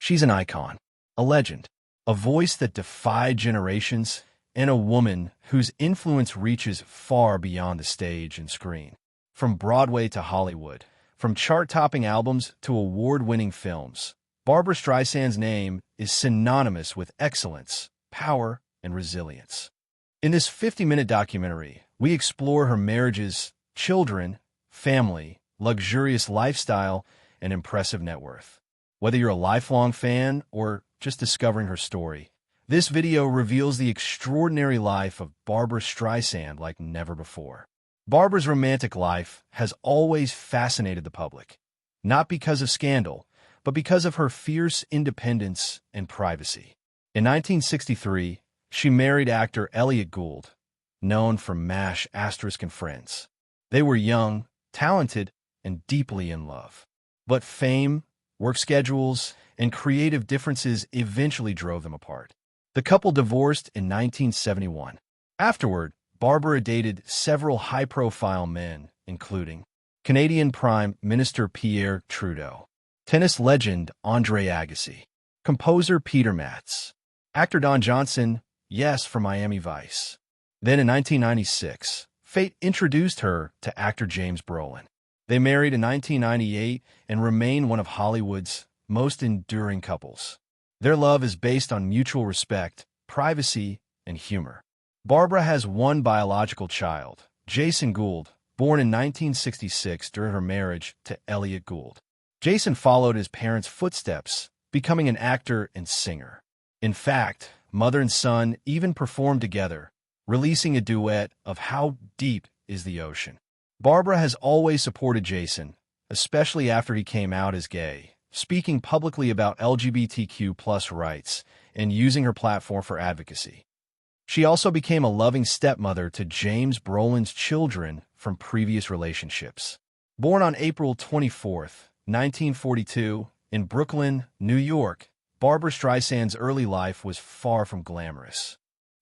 She's an icon, a legend, a voice that defied generations, and a woman whose influence reaches far beyond the stage and screen. From Broadway to Hollywood, from chart-topping albums to award-winning films, Barbra Streisand's name is synonymous with excellence, power, and resilience. In this 50-minute documentary, we explore her marriages, children, family, luxurious lifestyle, and impressive net worth. Whether you're a lifelong fan or just discovering her story, this video reveals the extraordinary life of Barbra Streisand like never before. Barbra's romantic life has always fascinated the public, not because of scandal, but because of her fierce independence and privacy. In 1963, she married actor Elliott Gould, known for MASH, and Friends. They were young, talented, and deeply in love. But fame, work schedules, and creative differences eventually drove them apart. The couple divorced in 1971. Afterward, Barbra dated several high-profile men, including Canadian Prime Minister Pierre Trudeau, tennis legend Andre Agassi, composer Peter Matz, actor Don Johnson, yes, from Miami Vice. Then in 1996, fate introduced her to actor James Brolin. They married in 1998 and remain one of Hollywood's most enduring couples. Their love is based on mutual respect, privacy, and humor. Barbra has one biological child, Jason Gould, born in 1966 during her marriage to Elliott Gould. Jason followed his parents' footsteps, becoming an actor and singer. In fact, mother and son even performed together, releasing a duet of How Deep is the Ocean. Barbra has always supported Jason, especially after he came out as gay, speaking publicly about LGBTQ+ rights and using her platform for advocacy. She also became a loving stepmother to James Brolin's children from previous relationships. Born on April 24, 1942, in Brooklyn, New York, Barbra Streisand's early life was far from glamorous.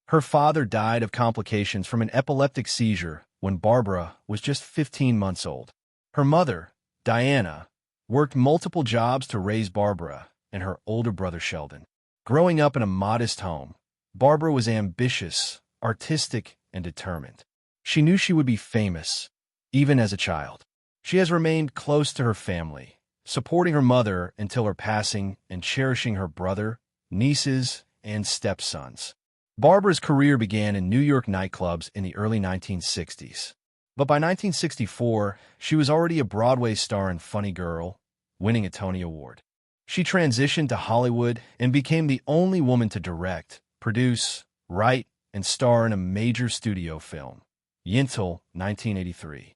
Her father died of complications from an epileptic seizure when Barbra was just 15 months old. Her mother, Diana, worked multiple jobs to raise Barbra and her older brother Sheldon. Growing up in a modest home, Barbra was ambitious, artistic, and determined. She knew she would be famous, even as a child. She has remained close to her family, supporting her mother until her passing and cherishing her brother, nieces, and stepsons. Barbra's career began in New York nightclubs in the early 1960s. But by 1964, she was already a Broadway star in Funny Girl, winning a Tony Award. She transitioned to Hollywood and became the only woman to direct, produce, write, and star in a major studio film, Yentl, 1983.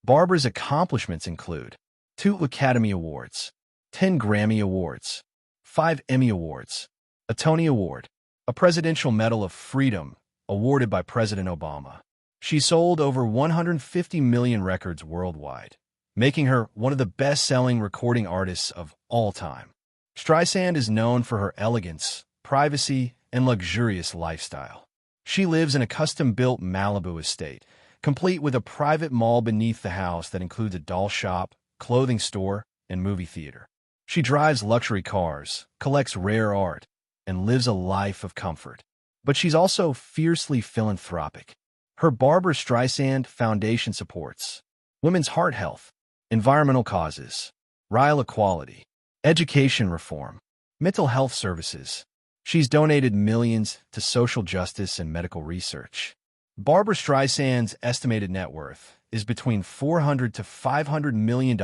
Barbra's accomplishments include 2 Academy Awards, 10 Grammy Awards, 5 Emmy Awards, a Tony Award, a Presidential Medal of Freedom awarded by President Obama. She sold over 150 million records worldwide, making her one of the best-selling recording artists of all time. Streisand is known for her elegance, privacy, and luxurious lifestyle. She lives in a custom-built Malibu estate, complete with a private mall beneath the house that includes a doll shop, clothing store, and movie theater. She drives luxury cars, collects rare art, and lives a life of comfort. But she's also fiercely philanthropic. Her Barbra Streisand Foundation supports women's heart health, environmental causes, racial equality, education reform, mental health services. She's donated millions to social justice and medical research. Barbra Streisand's estimated net worth is between $400 to $500 million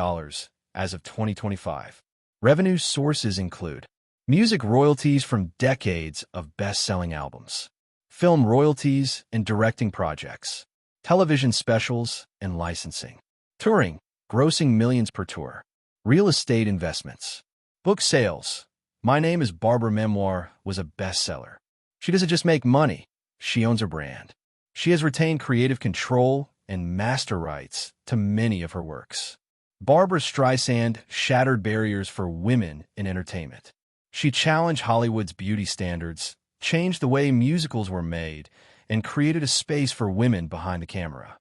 as of 2025. Revenue sources include music royalties from decades of best-selling albums, film royalties and directing projects, television specials and licensing, touring, grossing millions per tour, real estate investments, book sales. My Name is Barbra memoir was a bestseller. She doesn't just make money, she owns her brand. She has retained creative control and master rights to many of her works. Barbra Streisand shattered barriers for women in entertainment. She challenged Hollywood's beauty standards, changed the way musicals were made, and created a space for women behind the camera.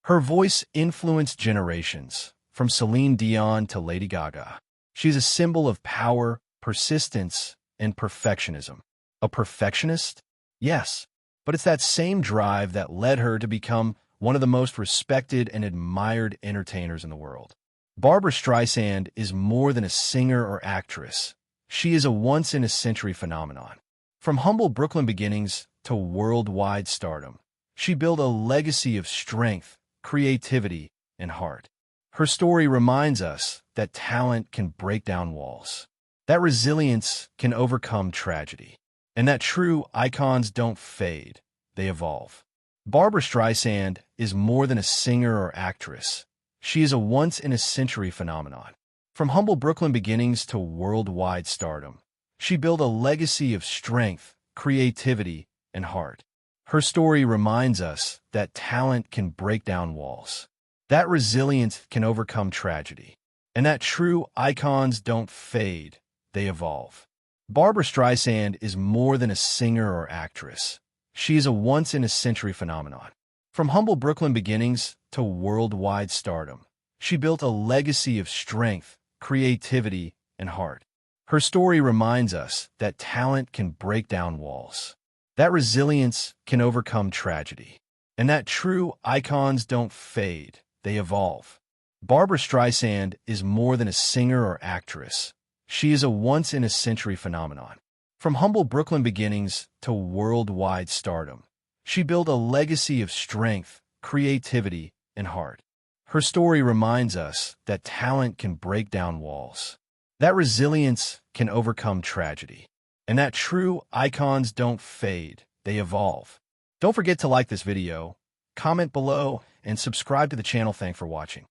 Her voice influenced generations, from Celine Dion to Lady Gaga. She's a symbol of power, persistence, and perfectionism. A perfectionist? Yes, but it's that same drive that led her to become one of the most respected and admired entertainers in the world. Barbra Streisand is more than a singer or actress. She is a once-in-a-century phenomenon. From humble Brooklyn beginnings to worldwide stardom, she built a legacy of strength, creativity, and heart. Her story reminds us that talent can break down walls, that resilience can overcome tragedy, and that true icons don't fade, they evolve. Barbra Streisand is more than a singer or actress. She is a once-in-a-century phenomenon. From humble Brooklyn beginnings to worldwide stardom, she built a legacy of strength, creativity, and heart. Her story reminds us that talent can break down walls, that resilience can overcome tragedy, and that true icons don't fade, they evolve. Barbra Streisand is more than a singer or actress. She is a once-in-a-century phenomenon. From humble Brooklyn beginnings to worldwide stardom, she built a legacy of strength, creativity, and heart. Her story reminds us that talent can break down walls, that resilience can overcome tragedy, and that true icons don't fade, they evolve. Barbra Streisand is more than a singer or actress. She is a once-in-a-century phenomenon. From humble Brooklyn beginnings to worldwide stardom, she built a legacy of strength, creativity, and heart. Her story reminds us that talent can break down walls, that resilience can overcome tragedy, and that true icons don't fade, they evolve. Don't forget to like this video, comment below, and subscribe to the channel. Thanks for watching.